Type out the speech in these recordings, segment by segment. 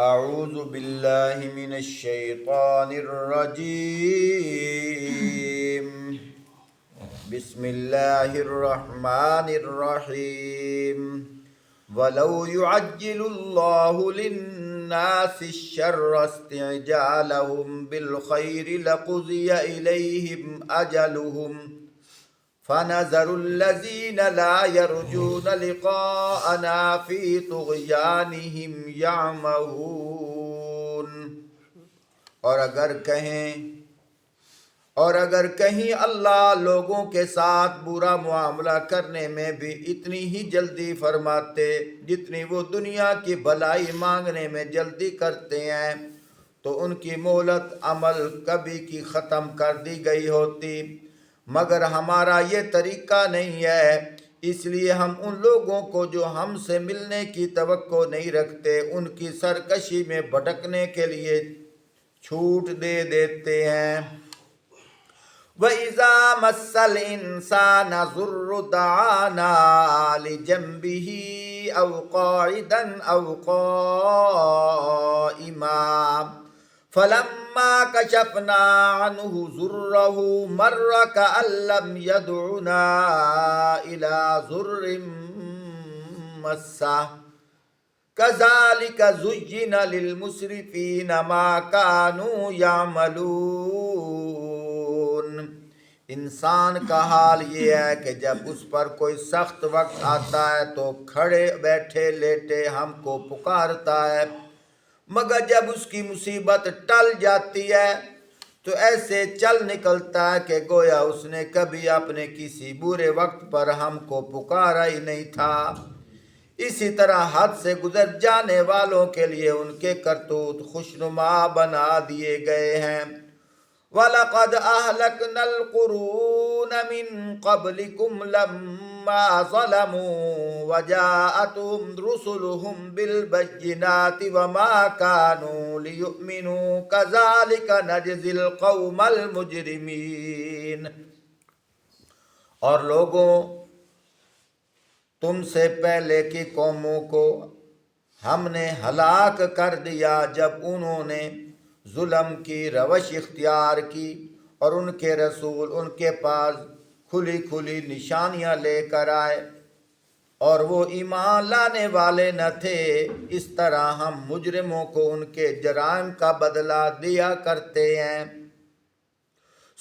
اعوذ باللہ من الشیطان الرجیم بسم اللہ الرحمن الرحیم ولو يعجل اللہ للناس الشر استعجالهم بالخیر لقضی الیہم اجلهم فَنَذَرُ الَّذِينَ لَا يَرْجُونَ لِقَاءَنَا فِي طُغْيَانِهِمْ يَعْمَهُونَ۔ اور اگر کہیں اللہ لوگوں کے ساتھ برا معاملہ کرنے میں بھی اتنی ہی جلدی فرماتے جتنی وہ دنیا کی بھلائی مانگنے میں جلدی کرتے ہیں تو ان کی مہلت عمل کبھی کی ختم کر دی گئی ہوتی، مگر ہمارا یہ طریقہ نہیں ہے، اس لیے ہم ان لوگوں کو جو ہم سے ملنے کی توقع نہیں رکھتے ان کی سرکشی میں بھٹکنے کے لیے چھوٹ دے دیتے ہیں۔ وَإِذَا مَسَّ الْإِنسَانَ ضُرٌّ دَعَانَا لِجَنبِهِ أَوْ قَاعِدًا أَوْ قَائِمًا فَلَمَّا كَشَفْنَا عَنْهُ ضُرَّهُ مَرَّ كَأَن لَّمْ يَدْعُنَا إِلَى ضُرٍّ مَّسَّهُ كَذَلِكَ زُيِّنَ لِلْمُسْرِفِينَ مَا كَانُوا يَعْمَلُونَ۔ انسان کا حال یہ ہے کہ جب اس پر کوئی سخت وقت آتا ہے تو کھڑے بیٹھے لیٹے ہم کو پکارتا ہے، مگر جب اس کی مصیبت ٹل جاتی ہے تو ایسے چل نکلتا ہے کہ گویا اس نے کبھی اپنے کسی برے وقت پر ہم کو پکارا ہی نہیں تھا۔ اسی طرح حد سے گزر جانے والوں کے لیے ان کے کرتوت خوشنما بنا دیے گئے ہیں۔ وَلَقَدْ أَهْلَكْنَا الْقُرُونَ مِنْ قَبْلِكُمْ لَمَّا ظَلَمُوا وَجَاءَتْهُمْ رُسُلُهُمْ بِالْبَيِّنَاتِ وَمَا كَانُوا لِيُؤْمِنُوا كَذَلِكَ نَجْزِي الْقَوْمَ الْمُجْرِمِينَ۔ اور لوگوں، تم سے پہلے کی قوموں کو ہم نے ہلاک کر دیا جب انہوں نے ظلم کی روش اختیار کی اور ان کے رسول ان کے پاس کھلی کھلی نشانیاں لے کر آئے اور وہ ایمان لانے والے نہ تھے۔ اس طرح ہم مجرموں کو ان کے جرائم کا بدلہ دیا کرتے ہیں۔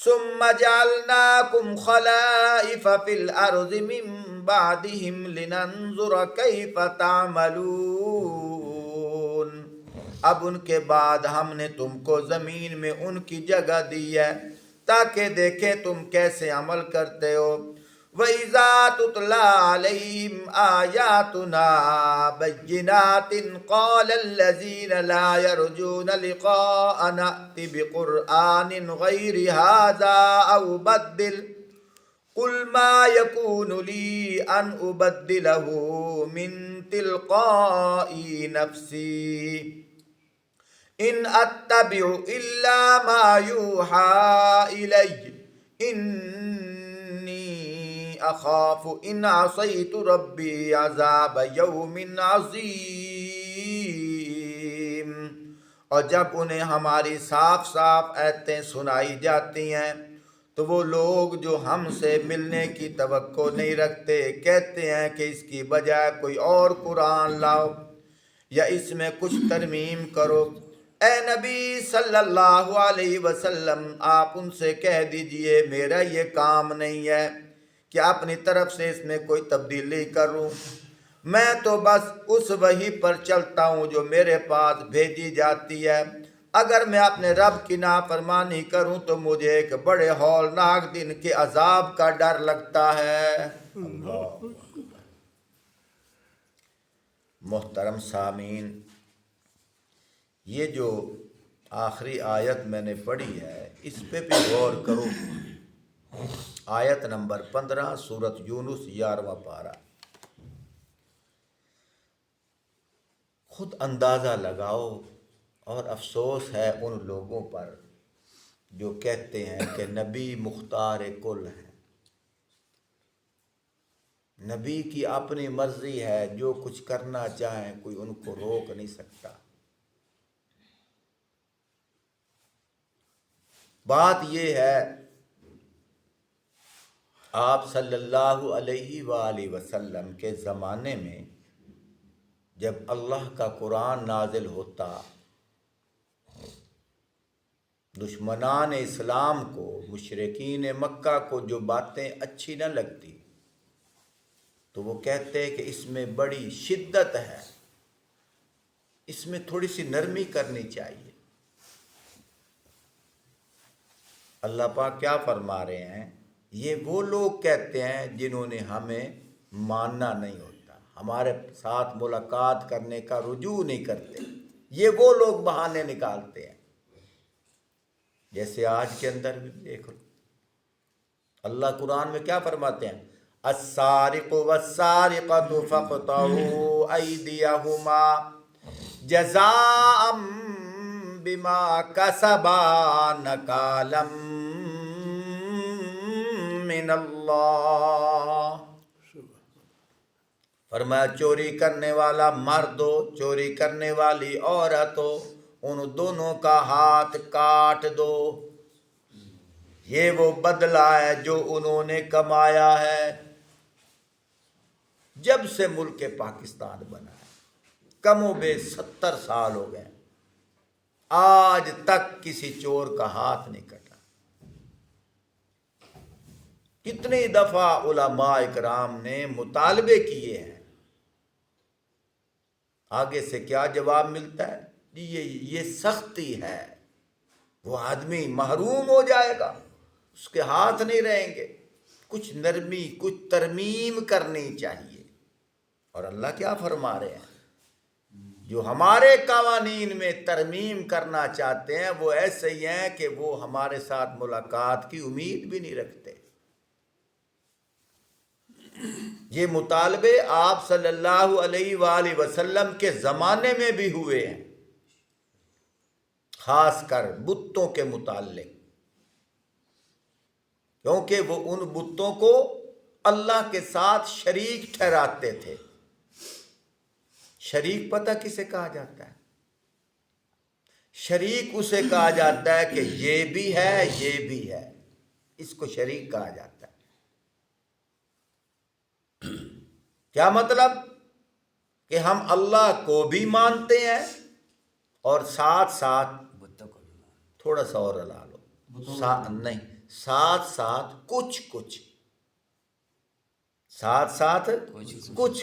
ثم جعلناكم خلائف في الأرض من بعدهم لننظر كيف تعملون۔ اب ان کے بعد ہم نے تم کو زمین میں ان کی جگہ دی ہے تاکہ دیکھیں تم کیسے عمل کرتے ہو۔ وَإِذَا تُتْلَى عَلَيْهِمْ آيَاتُنَا بَيِّنَاتٍ قَالَ الَّذِينَ لَا يَرْجُونَ لِقَاءَنَا ائْتِ بِقُرْآنٍ غَيْرِ هَذَا أَوْ بَدِّلْ قُلْ مَا يَكُونُ لِي أَنْ أُبَدِّلَهُ مِنْ تِلْقَاءِ نَفْسِي إِنْ أَتَّبِعُ إِلَّا مَا يُوحَى إِلَيَّ إِنِّي أَخَافُ إِنْ عَصَيْتُ رَبِّي عَذَابَ يَوْمٍ عَظِيمٍ۔ اور جب انہیں ہماری صاف صاف آیتیں سنائی جاتی ہیں تو وہ لوگ جو ہم سے ملنے کی توقع نہیں رکھتے کہتے ہیں کہ اس کی بجائے کوئی اور قرآن لاؤ یا اس میں کچھ ترمیم کرو۔ اے نبی صلی اللہ علیہ وسلم، آپ ان سے کہہ دیجئے میرا یہ کام نہیں ہے کہ اپنی طرف سے اس میں کوئی تبدیلی کروں، میں تو بس اس وحی پر چلتا ہوں جو میرے پاس بھیجی جاتی ہے۔ اگر میں اپنے رب کی نافرمانی کروں تو مجھے ایک بڑے ہولناک دن کے عذاب کا ڈر لگتا ہے۔ محترم سامعین، یہ جو آخری آیت میں نے پڑھی ہے اس پہ بھی غور کرو۔ آیت نمبر 15 سورۃ یونس 11واں پارہ۔ خود اندازہ لگاؤ اور افسوس ہے ان لوگوں پر جو کہتے ہیں کہ نبی مختار کل ہیں، نبی کی اپنی مرضی ہے، جو کچھ کرنا چاہیں کوئی ان کو روک نہیں سکتا۔ بات یہ ہے، آپ صلی اللہ علیہ وآلہ وسلم کے زمانے میں جب اللہ کا قرآن نازل ہوتا، دشمنان اسلام کو، مشرکین مکہ کو جو باتیں اچھی نہ لگتی تو وہ کہتے ہیں کہ اس میں بڑی شدت ہے، اس میں تھوڑی سی نرمی کرنی چاہیے۔ اللہ پاک کیا فرما رہے ہیں؟ یہ وہ لوگ کہتے ہیں جنہوں نے ہمیں ماننا نہیں ہوتا، ہمارے ساتھ ملاقات کرنے کا رجوع نہیں کرتے، یہ وہ لوگ بہانے نکالتے ہیں۔ جیسے آج کے اندر بھی دیکھ لو، اللہ قرآن میں کیا فرماتے ہیں؟ السارق والسارقۃ فاقطعوا ایدیہما جزاء بما کسبا نکالا من اللہ۔ فرمایا چوری کرنے والا مرد ہو، چوری کرنے والی عورت ہو، ان دونوں کا ہاتھ کاٹ دو، یہ وہ بدلہ ہے جو انہوں نے کمایا ہے۔ جب سے ملک پاکستان بنا ہے، کم و بیش 70 سال ہو گئے، آج تک کسی چور کا ہاتھ نہیں کٹا۔ کتنی دفعہ علماء اکرام نے مطالبے کیے ہیں، آگے سے کیا جواب ملتا ہے؟ یہ سختی ہے، وہ آدمی محروم ہو جائے گا، اس کے ہاتھ نہیں رہیں گے، کچھ نرمی، کچھ ترمیم کرنی چاہیے۔ اور اللہ کیا فرما رہے ہیں؟ جو ہمارے قوانین میں ترمیم کرنا چاہتے ہیں وہ ایسے ہی ہیں کہ وہ ہمارے ساتھ ملاقات کی امید بھی نہیں رکھتے۔ یہ مطالبے آپ صلی اللہ علیہ وآلہ وسلم کے زمانے میں بھی ہوئے ہیں، خاص کر بتوں کے متعلق، کیونکہ وہ ان بتوں کو اللہ کے ساتھ شریک ٹھہراتے تھے۔ شریک پتہ کسے کہا جاتا ہے؟ شریک اسے کہا جاتا ہے کہ یہ بھی ہے یہ بھی ہے، اس کو شریک کہا جاتا ہے۔ کیا مطلب؟ کہ ہم اللہ کو بھی مانتے ہیں اور ساتھ ساتھ تھوڑا سا اور ہلا لو، نہیں، ساتھ ساتھ کچھ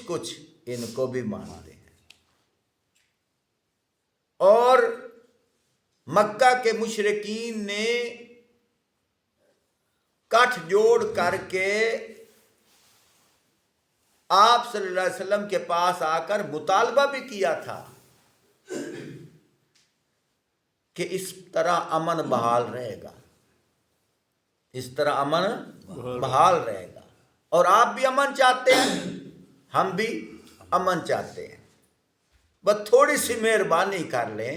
کچھ ان کو بھی مانتے ہیں۔ اور مکہ کے مشرکین نے گٹھ جوڑ کر کے آپ صلی اللہ علیہ وسلم کے پاس آ کر مطالبہ بھی کیا تھا کہ اس طرح امن بحال رہے گا، اس طرح امن بحال رہے گا، اور آپ بھی امن چاہتے ہیں، ہم بھی امن چاہتے ہیں، بس تھوڑی سی مہربانی کر لیں،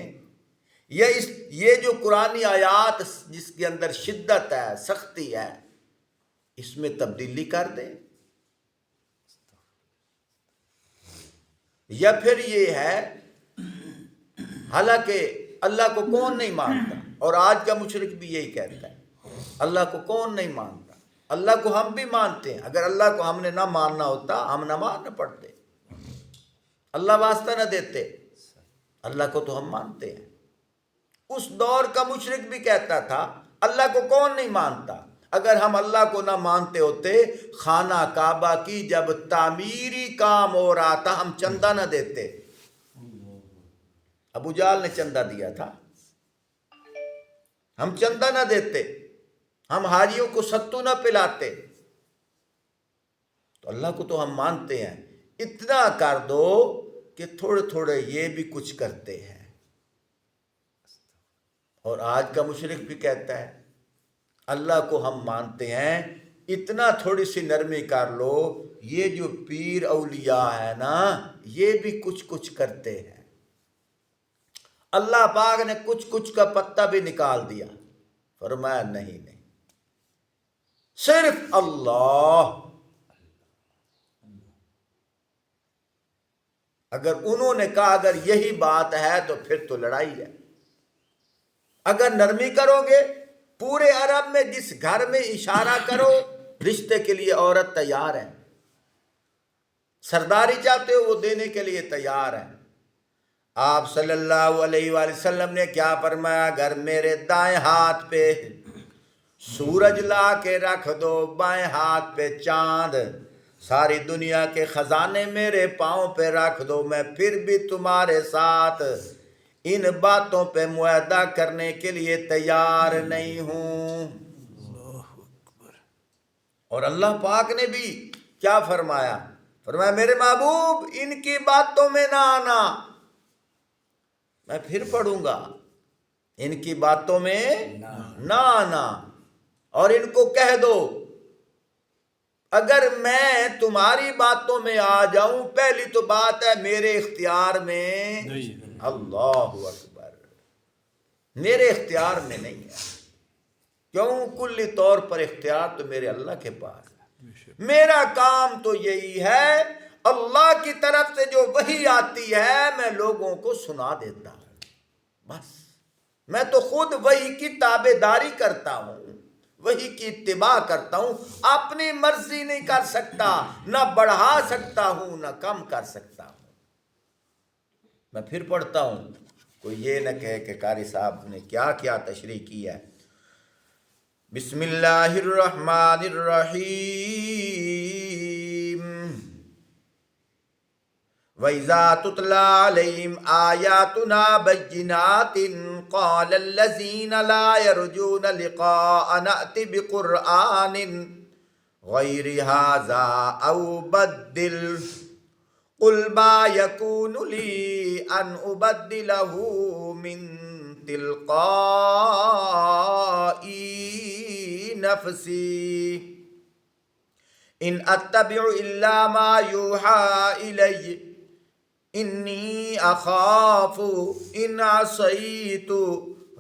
یہ جو قرآنی آیات جس کے اندر شدت ہے، سختی ہے، اس میں تبدیلی کر دیں۔ یا پھر یہ ہے، حالانکہ اللہ کو کون نہیں مانتا، اور آج کا مشرک بھی یہی کہتا ہے، اللہ کو کون نہیں مانتا؟ اللہ کو ہم بھی مانتے ہیں، اگر اللہ کو ہم نے نہ ماننا ہوتا ہم نماز نہ پڑھتے، اللہ واسطہ نہ دیتے، اللہ کو تو ہم مانتے ہیں۔ اس دور کا مشرک بھی کہتا تھا اللہ کو کون نہیں مانتا؟ اگر ہم اللہ کو نہ مانتے ہوتے، خانہ کعبہ کی جب تعمیری کام ہو رہا تھا ہم چندہ نہ دیتے۔ ابو جہل نے چندہ دیا تھا، ہم چندہ نہ دیتے، ہم حاجیوں کو ستو نہ پلاتے، تو اللہ کو تو ہم مانتے ہیں، اتنا کر دو کہ تھوڑے تھوڑے یہ بھی کچھ کرتے ہیں۔ اور آج کا مشرک بھی کہتا ہے اللہ کو ہم مانتے ہیں، اتنا تھوڑی سی نرمی کر لو، یہ جو پیر اولیاء ہے نا یہ بھی کچھ کرتے ہیں۔ اللہ پاک نے کچھ کا پتہ بھی نکال دیا، فرمایا نہیں، صرف اللہ۔ اگر انہوں نے کہا اگر یہی بات ہے تو پھر تو لڑائی ہے، اگر نرمی کرو گے پورے عرب میں جس گھر میں اشارہ کرو رشتے کے لیے عورت تیار ہے، سرداری چاہتے ہو وہ دینے کے لیے تیار ہے۔ آپ صلی اللہ علیہ وآلہ وسلم نے کیا فرمایا؟ اگر میرے دائیں ہاتھ پہ سورج لا کے رکھ دو، بائیں ہاتھ پہ چاند، ساری دنیا کے خزانے میرے پاؤں پہ رکھ دو، میں پھر بھی تمہارے ساتھ ان باتوں پہ معاہدہ کرنے کے لیے تیار نہیں ہوں۔ اور اللہ پاک نے بھی کیا فرمایا؟ فرمایا میرے محبوب ان کی باتوں میں نہ آنا، میں پھر پڑھوں گا، ان کی باتوں میں نہ آنا، اور ان کو کہہ دو اگر میں تمہاری باتوں میں آ جاؤں، پہلی تو بات ہے میرے اختیار میں، اللہ اکبر، میرے اختیار میں نہیں ہے، کیوں؟ کلی طور پر اختیار تو میرے اللہ کے پاس ہے، میرا کام تو یہی ہے اللہ کی طرف سے جو وحی آتی ہے میں لوگوں کو سنا دیتا ہوں، بس میں تو خود وحی کی تابعداری کرتا ہوں، وحی کی اتباع کرتا ہوں، اپنی مرضی نہیں کر سکتا، نہ بڑھا سکتا ہوں نہ کم کر سکتا ہوں۔ میں پھر پڑھتا ہوں، کوئی یہ نہ کہے کہ قاری صاحب نے کیا تشریح کی ہے۔ بسم اللہ الرحمن الرحیم۔ وَإِذَا تُتْلَى عَلَيْهِمْ آيَاتُنَا بَيِّنَاتٍ قَالَ الَّذِينَ لَا يَرْجُونَ لِقَاءَنَا ائْتِ بِقُرْآنٍ غَيْرِ هَٰذَا أَوْ بَدِّلْهُ قُلْ مَا يَكُونُ لِي أَنْ أُبَدِّلَهُ مِنْ تِلْقَاءِ نَفْسِي إِنْ أَتَّبِعُ إِلَّا مَا يُوحَىٰ إِلَيَّ انی اخاف ان عصیت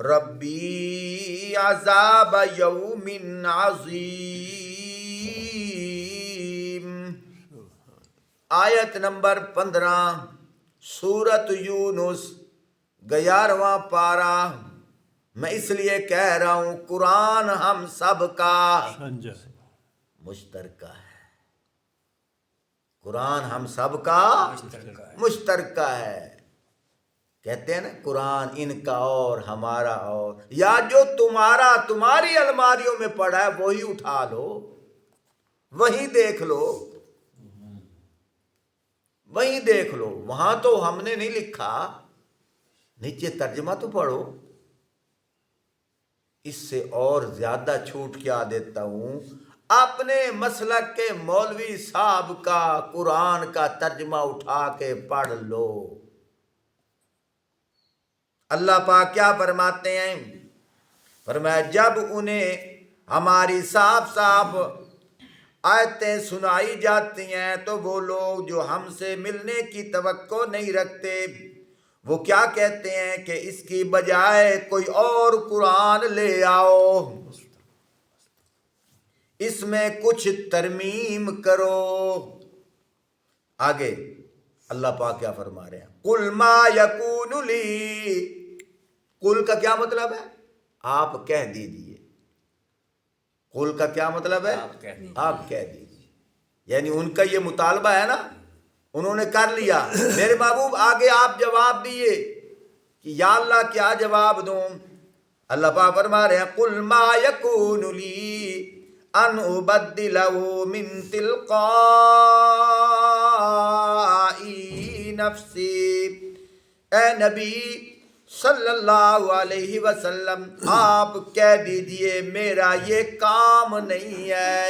ربی عذاب یوم عظیم۔ آیت نمبر 15 سورۃ یونس 11واں پارہ۔ میں اس لیے کہہ رہا ہوں قرآن ہم سب کا مشترکہ ہے، قرآن ہم سب کا مشترکہ ہے۔ کہتے ہیں نا قرآن ان کا اور ہمارا اور، یا جو تمہاری الماریوں میں پڑا ہے وہی اٹھا لو، وہی دیکھ لو، وہی دیکھ لو، وہاں تو ہم نے نہیں لکھا، نیچے ترجمہ تو پڑھو۔ اس سے اور زیادہ چھوٹ کیا دیتا ہوں، اپنے مسلک کے مولوی صاحب کا قرآن کا ترجمہ اٹھا کے پڑھ لو۔ اللہ پاک کیا فرماتے ہیں؟ فرمایا جب انہیں ہماری صاف صاف آیتیں سنائی جاتی ہیں تو وہ لوگ جو ہم سے ملنے کی توقع نہیں رکھتے وہ کیا کہتے ہیں کہ اس کی بجائے کوئی اور قرآن لے آؤ، اس میں کچھ ترمیم کرو۔ آگے اللہ پاک کیا فرما رہے ہیں؟ قُلْ مَا يَكُونُ لِي، قُل کا کیا مطلب ہے؟ آپ کہہ دیجئے۔ قُل کا کیا مطلب ہے؟ آپ کہہ دیجئے، یعنی ان کا یہ مطالبہ ہے نا، انہوں نے کر لیا، میرے محبوب آگے آپ جواب دیئے کہ یا اللہ کیا جواب دوں؟ اللہ پاک فرما رہے ہیں قُلْ مَا يَكُونُ لِي ان ابدلہ من تلقاء نفسی۔ اے نبی صلی اللہ علیہ وسلم آپ کہہ دیجئے میرا یہ کام نہیں ہے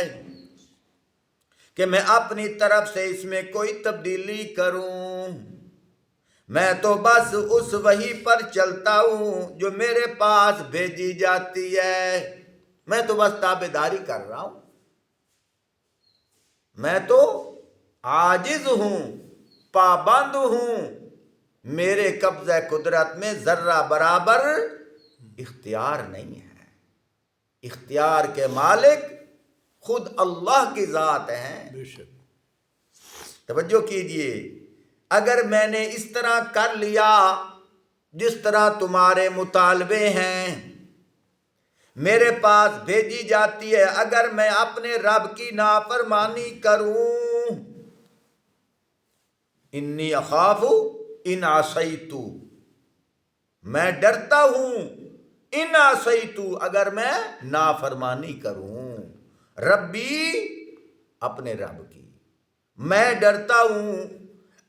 کہ میں اپنی طرف سے اس میں کوئی تبدیلی کروں، میں تو بس اس وحی پر چلتا ہوں جو میرے پاس بھیجی جاتی ہے، میں تو بس تابعداری کر رہا ہوں، میں تو عاجز ہوں، پابند ہوں، میرے قبضہ قدرت میں ذرہ برابر اختیار نہیں ہے، اختیار کے مالک خود اللہ کی ذات ہیں۔ توجہ کیجئے، اگر میں نے اس طرح کر لیا جس طرح تمہارے مطالبے ہیں، میرے پاس بھیجی جاتی ہے اگر میں اپنے رب کی نافرمانی کروں. انی اخاف ان عصیت، میں ڈرتا ہوں ان عصیت، اگر میں نافرمانی کروں. ربی، اپنے رب کی. میں ڈرتا ہوں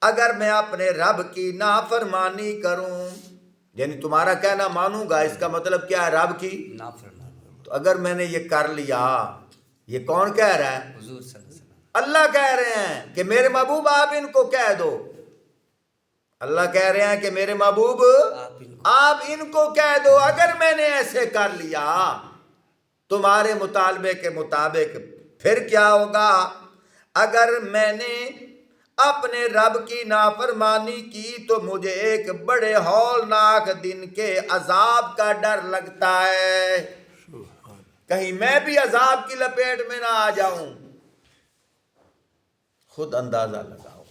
اگر میں اپنے رب کی نافرمانی کروں. یعنی تمہارا کہنا مانوں گا، اس کا مطلب کیا ہے؟ رب کی نافرمانی. تو اگر میں نے یہ کر لیا، یہ کون کہہ رہا ہے؟ حضور صلی اللہ علیہ وسلم. اللہ کہہ رہے ہیں کہ میرے محبوب آپ ان کو کہہ دو. اللہ کہہ رہے ہیں کہ میرے محبوب آپ ان کو کہہ دو اگر میں نے ایسے کر لیا تمہارے مطالبے کے مطابق. پھر کیا ہوگا؟ اگر میں نے اپنے رب کی نافرمانی کی تو مجھے ایک بڑے ہولناک دن کے عذاب کا ڈر لگتا ہے، کہیں میں بھی عذاب کی لپیٹ میں نہ آ جاؤں. خود اندازہ لگاؤ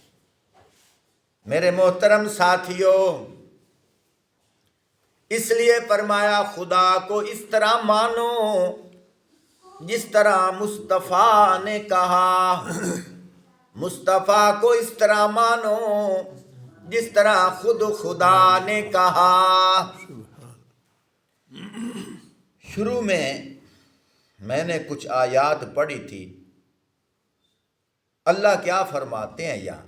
میرے محترم ساتھیوں. اس لیے فرمایا خدا کو اس طرح مانو جس طرح مصطفیٰ نے کہا. مصطفیٰ کو اس طرح مانو جس طرح خود خدا نے کہا. شروع میں نے کچھ آیات پڑھی تھی. اللہ کیا فرماتے ہیں یہاں؟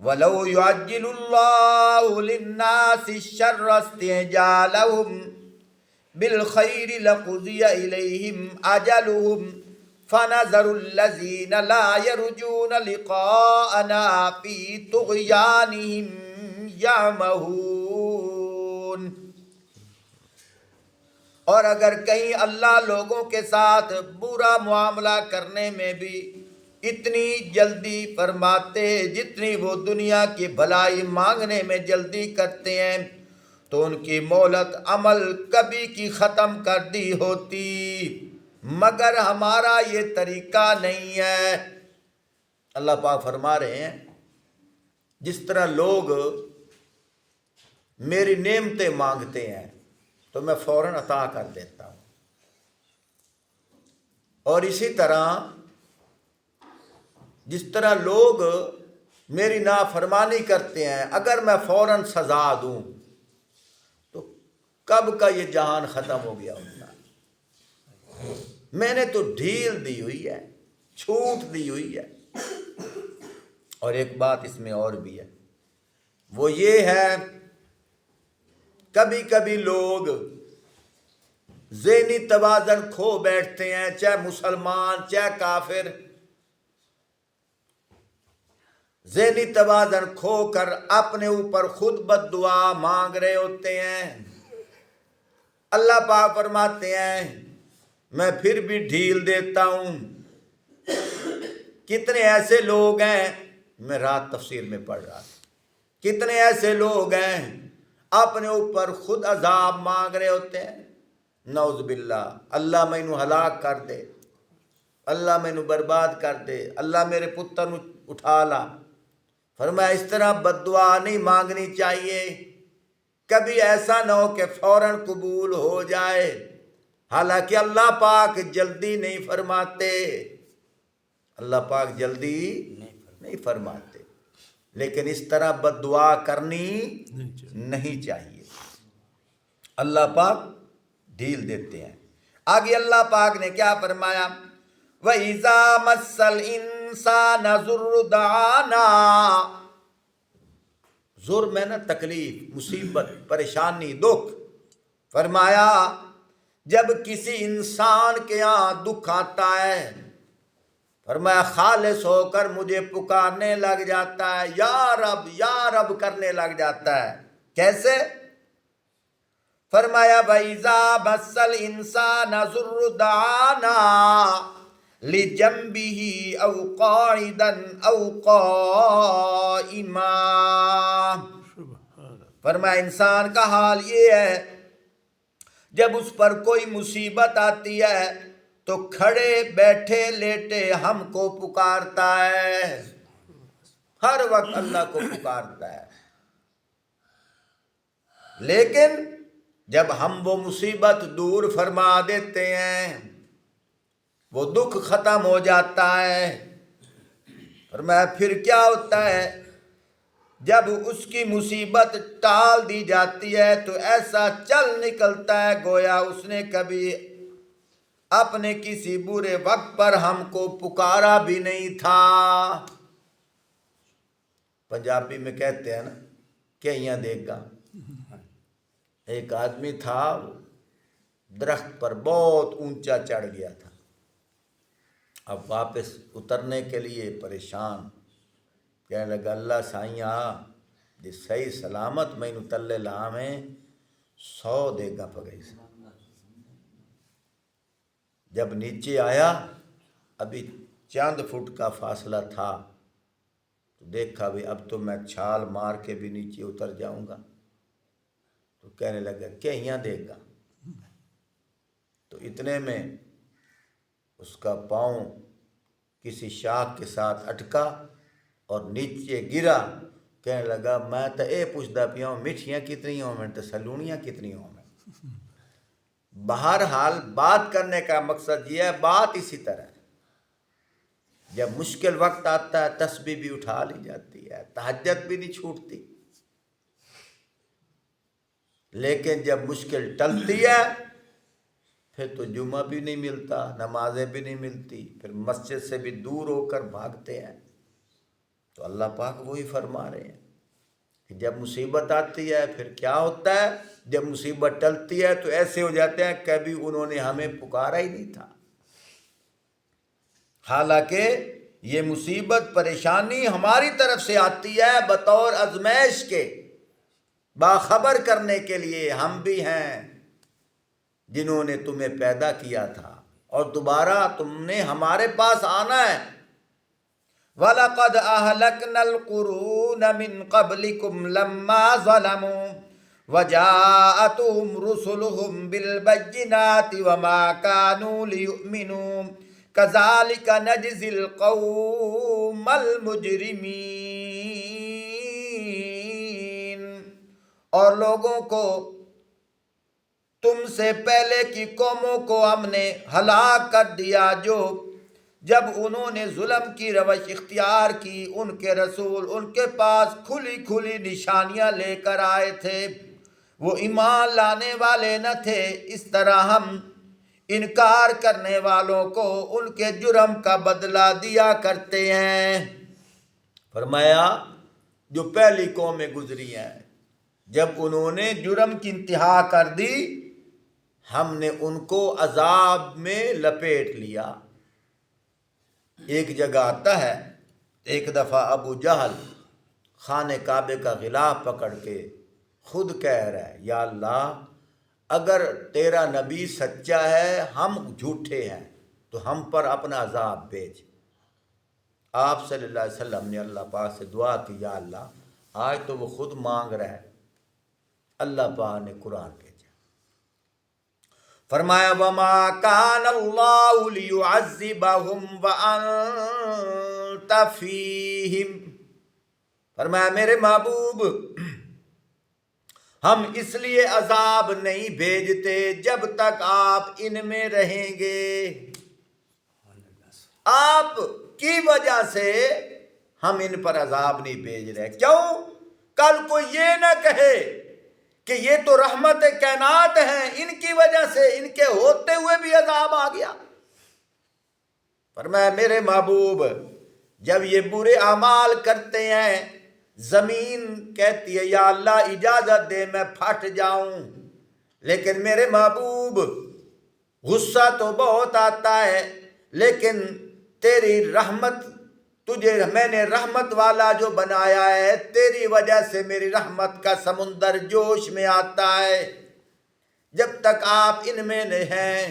وَلَوْ يُعَجِّلُ اللَّهُ لِلنَّاسِ الشَّرَّ اسْتِعْجَالَهُمْ بِالْخَيْرِ لَقُضِيَ إِلَيْهِمْ أَجَلُهُمْ فَنَذَرُ الَّذِينَ لَا يَرْجُونَ لِقَاءَنَا فِي طُغْيَانِهِمْ يَعْمَهُونَ. اور اگر کہیں اللہ لوگوں کے ساتھ برا معاملہ کرنے میں بھی اتنی جلدی فرماتے جتنی وہ دنیا کی بھلائی مانگنے میں جلدی کرتے ہیں تو ان کی مہلت عمل کبھی کی ختم کر دی ہوتی، مگر ہمارا یہ طریقہ نہیں ہے. اللہ پاک فرما رہے ہیں جس طرح لوگ میری نعمتیں مانگتے ہیں تو میں فوراً عطا کر دیتا ہوں، اور اسی طرح جس طرح لوگ میری نافرمانی کرتے ہیں اگر میں فوراً سزا دوں تو کب کا یہ جہان ختم ہو گیا ہوتا. میں نے تو ڈھیل دی ہوئی ہے، چھوٹ دی ہوئی ہے. اور ایک بات اس میں اور بھی ہے، وہ یہ ہے کبھی کبھی لوگ ذہنی توازن کھو بیٹھتے ہیں، چاہے مسلمان چاہے کافر. ذہنی توازن کھو کر اپنے اوپر خود بد دعا مانگ رہے ہوتے ہیں. اللہ پاک فرماتے ہیں میں پھر بھی ڈھیل دیتا ہوں. کتنے ایسے لوگ ہیں، میں رات تفسیر میں پڑھ رہا تھا، کتنے ایسے لوگ ہیں اپنے اوپر خود عذاب مانگ رہے ہوتے ہیں. نعوذ باللہ، اللہ مینو ہلاک کر دے، اللہ مینو برباد کر دے، اللہ میرے پتر نو اٹھا لا. فرمایا اس طرح بد دعا نہیں مانگنی چاہیے. کبھی ایسا نہ ہو کہ فوراً قبول ہو جائے، حالانکہ اللہ پاک جلدی نہیں فرماتے. اللہ پاک جلدی نہیں فرماتے، لیکن اس طرح بد دعا کرنی نہیں چاہیے. اللہ پاک ڈھیل دیتے ہیں. آگے اللہ پاک نے کیا فرمایا؟ وَإِذَا مَسَّ الْإِنسَانَ ضُرٌّ دَعَانَا. ضر میں نا تکلیف، مصیبت، پریشانی، دکھ. فرمایا جب کسی انسان کے یہاں دکھ آتا ہے، فرمایا خالص ہو کر مجھے پکارنے لگ جاتا ہے، یا رب کرنے لگ جاتا ہے. کیسے؟ فرمایا وَإِذَا مَسَّ الْإِنسَانَ ضُرٌّ دَعَانَا لِجَنبِهِ أَوْ قَاعِدًا أَوْ قَائِمًا. فرمایا انسان کا حال یہ ہے جب اس پر کوئی مصیبت آتی ہے تو کھڑے بیٹھے لیٹے ہم کو پکارتا ہے. ہر وقت اللہ کو پکارتا ہے، لیکن جب ہم وہ مصیبت دور فرما دیتے ہیں وہ دکھ ختم ہو جاتا ہے۔ فرمایا پھر کیا ہوتا ہے؟ جب اس کی مصیبت ٹال دی جاتی ہے تو ایسا چل نکلتا ہے گویا اس نے کبھی اپنے کسی برے وقت پر ہم کو پکارا بھی نہیں تھا۔ پنجابی میں کہتے ہیں نا کہیاں دیکھ گا۔ ایک آدمی تھا درخت پر بہت اونچا چڑھ گیا تھا، اب واپس اترنے کے لیے پریشان، کہنے لگا اللہ سائیاں جی صحیح سلامت میں تلے لا میں 100 دے گا پگئی سے۔ جب نیچے آیا ابھی چند فٹ کا فاصلہ تھا تو دیکھا بھی اب تو میں چھال مار کے بھی نیچے اتر جاؤں گا، تو کہنے لگا کہیاں دیکھ گا۔ تو اتنے میں اس کا پاؤں کسی شاخ کے ساتھ اٹکا اور نیچے گرا۔ کہنے لگا میں تو اے پوچھتا پیا ہوں مٹھیاں کتنی ہوں میں تو سلونیاں کتنی ہوں میں۔ بہرحال بات کرنے کا مقصد یہ ہے، بات اسی طرح ہے، جب مشکل وقت آتا ہے تسبیح بھی اٹھا لی جاتی ہے، تہجد بھی نہیں چھوٹتی، لیکن جب مشکل ٹلتی ہے پھر تو جمعہ بھی نہیں ملتا، نمازیں بھی نہیں ملتی، پھر مسجد سے بھی دور ہو کر بھاگتے ہیں۔ تو اللہ پاک وہی فرما رہے ہیں کہ جب مصیبت آتی ہے پھر کیا ہوتا ہے؟ جب مصیبت ٹلتی ہے تو ایسے ہو جاتے ہیں کبھی انہوں نے ہمیں پکارا ہی نہیں تھا۔ حالانکہ یہ مصیبت پریشانی ہماری طرف سے آتی ہے بطور آزمائش کے، باخبر کرنے کے لیے ہم بھی ہیں جنہوں نے تمہیں پیدا کیا تھا اور دوبارہ تم نے ہمارے پاس آنا ہے۔ وَلَقَدْ أَهْلَكْنَا الْقُرُونَ مِنْ قَبْلِكُمْ لَمَّا ظَلَمُوا وَجَاءَتْهُمْ رُسُلُهُمْ بِالْبَيِّنَاتِ وَمَا كَانُوا لِيُؤْمِنُوا كَذَلِكَ نَجْزِي الْقَوْمَ الْمُجْرِمِينَ۔ اور لوگوں کو تم سے پہلے کی قوموں کو ہم نے ہلاک کر دیا جو جب انہوں نے ظلم کی روش اختیار کی ان کے رسول ان کے پاس کھلی کھلی نشانیاں لے کر آئے تھے، وہ ایمان لانے والے نہ تھے۔ اس طرح ہم انکار کرنے والوں کو ان کے جرم کا بدلہ دیا کرتے ہیں۔ فرمایا جو پہلی قومیں گزری ہیں جب انہوں نے جرم کی انتہا کر دی ہم نے ان کو عذاب میں لپیٹ لیا۔ ایک جگہ آتا ہے ایک دفعہ ابو جہل خانہ کعبے کا غلاف پکڑ کے خود کہہ رہا ہے یا اللہ اگر تیرا نبی سچا ہے ہم جھوٹے ہیں تو ہم پر اپنا عذاب بھیج۔ آپ صلی اللہ علیہ وسلم نے اللہ پاک سے دعا کی یا اللہ آج تو وہ خود مانگ رہا ہے۔ اللہ پاک نے قرآن بھیجا، فرمایا وَمَا كَانَ اللَّهُ لِيُعَذِّبَهُمْ وَأَنْتَ فِيهِمْ۔ فرمایا میرے محبوب ہم اس لیے عذاب نہیں بھیجتے جب تک آپ ان میں رہیں گے، آپ کی وجہ سے ہم ان پر عذاب نہیں بھیج رہے۔ کیوں؟ کل کوئی یہ نہ کہے کہ یہ تو رحمت کائنات ہیں ان کی وجہ سے ان کے ہوتے ہوئے بھی عذاب آ گیا۔ فرمایا میرے محبوب جب یہ برے اعمال کرتے ہیں زمین کہتی ہے یا اللہ اجازت دے میں پھٹ جاؤں، لیکن میرے محبوب غصہ تو بہت آتا ہے لیکن تیری رحمت تجھے میں نے رحمت والا جو بنایا ہے تیری وجہ سے میری رحمت کا سمندر جوش میں آتا ہے جب تک آپ ان میں نہیں ہیں۔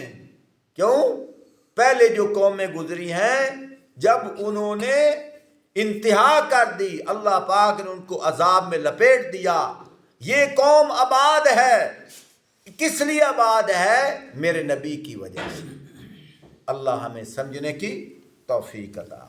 کیوں؟ پہلے جو قومیں گزری ہیں جب انہوں نے انتہا کر دی اللہ پاک نے ان کو عذاب میں لپیٹ دیا۔ یہ قوم آباد ہے، کس لیے آباد ہے؟ میرے نبی کی وجہ سے۔ اللہ ہمیں سمجھنے کی توفیق عطا